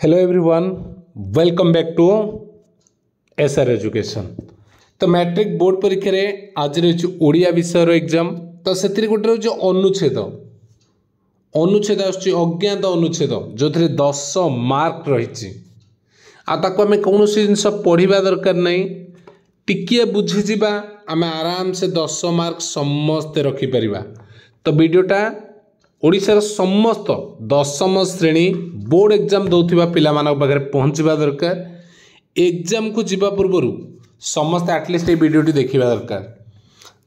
Hello everyone, welcome back to SR education. तो matric board परीक्षा रे आज रही ओडिया विषय एग्जाम। तो से गोटे रही अनुच्छेद अनुच्छेद अज्ञात अनुच्छेद जो 10 मार्क रही आम कौन जिन पढ़ा दरकार नहीं, टिकिए बुझीजा आम आराम से 10 मार्क समस्ते रखिपर। तो वीडियोटा ओडिशार समस्त दशम श्रेणी बोर्ड एग्जाम दौथिबा पिला मानक पाखरे पहुँचवा दरकार। एग्जाम को जीवा पूर्व समस्त एटलिस्ट ये वीडियोटी देखा दरकार,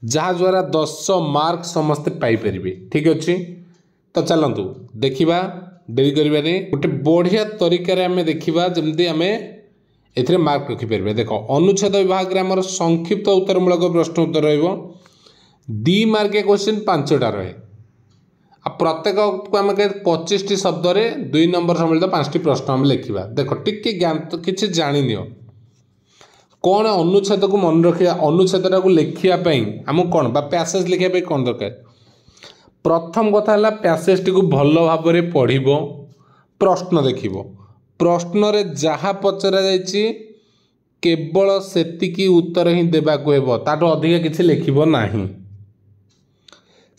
जहाँ द्वारा 10 मार्क समस्ते पाइपर। ठीक अच्छे, तो चलतु देखा डेरी करें गोटे बढ़िया तरीके आम देखा जमी आम ए मार्क रखिपर। देख अनुच्छेद विभाग में आमर संक्षिप्त उत्तरमूलक प्रश्न उत्तर रही मार्किया क्वेश्चन 5टा रहे। प्रत्येक को आम 25टी शब्द 2 नंबर सम्मिलित 5टी प्रश्न आम लिखा। देख टिके ज्ञान तो किसी जानी कौन अनुच्छेद को मन रखा, अनुच्छेद को लिखापी आम कौन पैसेज लिखापी कौन दरकार। प्रथम कथा है पैसेज टी को भल भाव में पढ़, प्रश्न देख, प्रश्न रे जहाँ पचरा जाइए केवल सेतिकी उत्तर ही देबाकू हेबो, ताठू अधिक किसी लिखिबो नाही।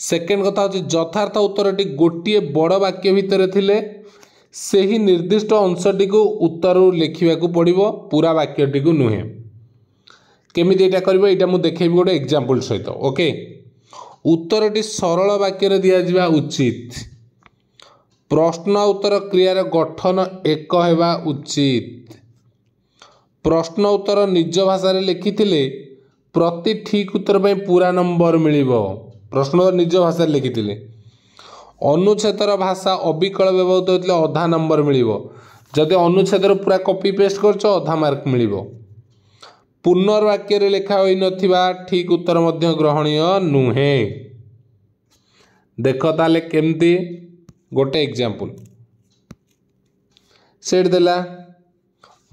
सेकेंड कथा होची यथार्थ उत्तरटी गोटे बड़ वाक्य भितर थिले सही निर्दिष्ट अंशटी को उत्तर लिखिबाकू पड़िबो, पूरा वाक्यटी को नुहे। केमिति एटा करबो एटा मु देखेबी गोटे एग्जांपल सहित। ओके, उत्तरटी सरल वाक्य दिया जिबा उचित, प्रश्न उत्तर क्रियार गठन एक हेबा उचित, प्रश्न उत्तर निज भाषा रे लिखिथिले प्रति ठीक उत्तर पे पूरा नंबर मिलिबो। प्रश्न निज भाषा लिखी, अनुच्छेदर भाषा अविकल व्यवहृत होते अधा नंबर मिलिबो। जदि अनुच्छेदर पूरा कॉपी पेस्ट करछ अधा मार्क मिलिबो। पुनर्वाक्य रे लिखा होई नथिबा ठीक उत्तर मध्य ग्रहणीय नुहे। देख ताले केमती गोटे एग्जांपल सेट देला,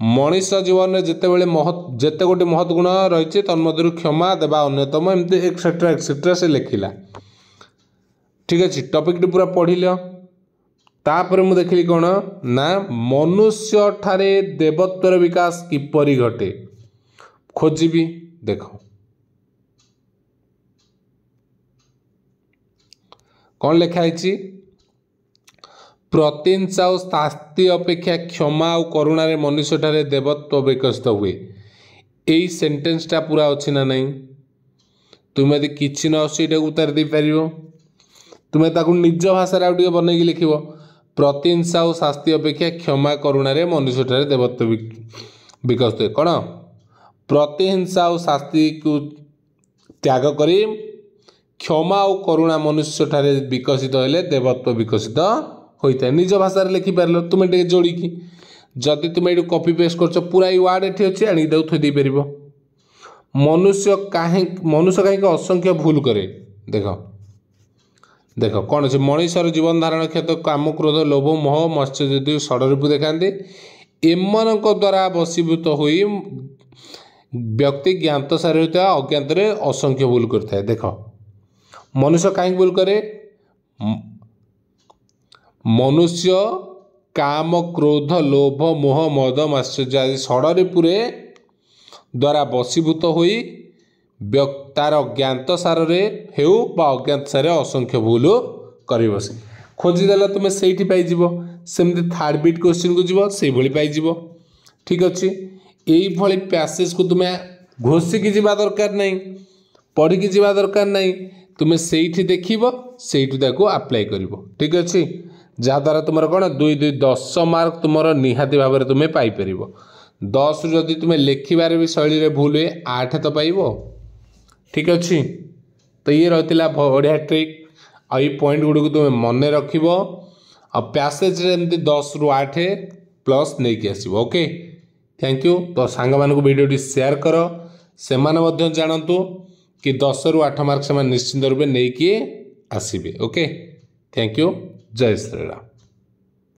मनीष जीवन में जिते जिते गोटे महत् गुण रही तन्मध्य क्षमा देवा अन्यतम एमती एक्सेट्रा एक्सेट्रा से लिखिला। ठीक अच्छे, टॉपिक पूरा पढ़ तापर मु देखली कौन ना मनुष्य ठारे देवत्वर विकास किपरि घटे खोजी। देख कौन लिखाई, प्रतिहिंसा और शास्ति अपेक्षा क्षमा और करुणा रे मनुष्य ठारे देवत्व विकसित हुए। यही सेंटेंसटा पूरा अच्छी ना नहीं, तुम यदि किसी न आटा उत्तर दे पार, तुम्हें ताकू निज भाषा आउ टे बनई लिख, प्रतिहिंसा और शास्ति अपेक्षा क्षमा करुणा रे मनुष्य ठारे देवत्व विकसित हुए। कौन प्रतिहिंसा और शास्ति को त्याग करी क्षमा और करुणा मनुष्य ठारे विकसित होले देवत्व विकसित होता है। निज भाषा लिखि पार तुम्हें टे जोड़िकी, जदि तुम्हें ये कॉपी पेस्ट कर पूरा ये वार्ड एठी अच्छे आनी थोड़ी पार। मनुष्य कहीं असंख्य भूल करे। देख देख कौन अच्छे, मनुष्यर जीवन धारण क्षेत्र काम क्रोध लोभ मोह मत्स्य षडरूप देखा एम द्वारा वशीभूत हो व्यक्ति ज्ञात सारी होता है, अज्ञात असंख्य भूल करता है। देख मनुष्य कहीं भूल करे, मनुष्य काम क्रोध लोभ मोह मद माश्चर्य आदि षडरूपे द्वारा वशीभूत होई तार ज्ञात सार हेउ बा अज्ञात सार असंख्य भूल कर बसे। खोजीदेल तुम्हें से सेमती थर्ड बीट क्वेश्चन को जीव से पाइज। ठीक अच्छे, यही पैसेज को तुम्हें घोषिकी जावा दरकार नहीं, पढ़िकी जावा दरकार नहीं, तुम्हें से देख से अप्लाई कर। ठीक अच्छे, जहाद्वारा तुम कौन 2 2 10 मार्क तुम निहाती भाव में तुम्हें पाइपर। 10 जदि तुम्हें लिखार भी शैली रे भूल हुए 8 तो पाइब। ठीक अच्छे, तो ये रही बढ़िया ट्रिक। आई पॉइंट गुड़ तुम्हें मन रख पैसेज एमती 10 ରୁ 8 प्लस नहीं आसो। Okay, thank you. तो सांग मानक वीडियो शेयर कर, से जानतु कि 10 ରୁ 8 मार्क से निश्चिंत रूप नहीं आसबे। Okay, thank you. जय श्री राम।